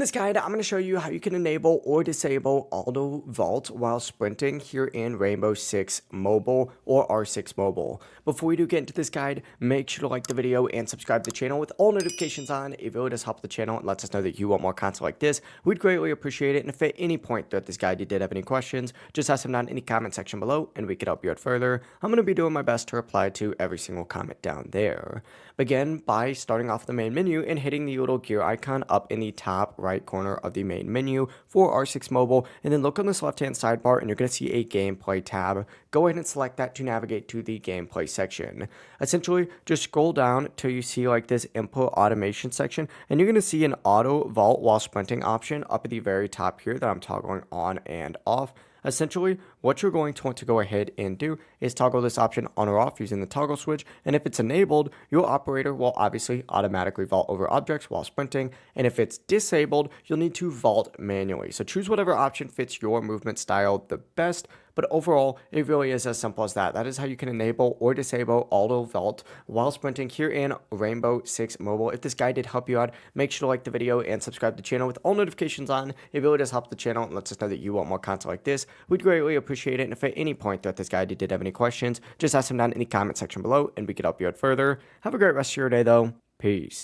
this guide, I'm going to show you how you can enable or disable auto vault while sprinting here in Rainbow Six Mobile or R6 Mobile. Before we do get into this guide, make sure to like the video and subscribe to the channel with all notifications on. It really does help the channel and lets us know that you want more content like this. We'd greatly appreciate it. And if at any point throughout this guide you did have any questions, just ask them down in the comment section below and we could help you out further. I'm going to be doing my best to reply to every single comment down there. Begin by starting off the main menu and hitting the little gear icon up in the top right corner of the main menu for R6 Mobile, and then look on this left hand sidebar and you're going to see a gameplay tab. Go ahead and select that to navigate to the gameplay section. Essentially, just scroll down till you see like this input automation section, and you're going to see an auto vault while sprinting option up at the very top here that I'm toggling on and off. Essentially, what you're going to want to go ahead and do is toggle this option on or off using the toggle switch, and if it's enabled, your operator will obviously automatically vault over objects while sprinting, and if it's disabled, you'll need to vault manually. So choose whatever option fits your movement style the best, but overall, it really is as simple as that. That is how you can enable or disable auto vault while sprinting here in Rainbow Six Mobile. If this guide did help you out, make sure to like the video and subscribe to the channel with all notifications on. It really does help the channel and lets us know that you want more content like this. We'd greatly appreciate it. And if at any point throughout this guide you did have any questions, just ask them down in the comment section below and we could help you out further. Have a great rest of your day though. Peace.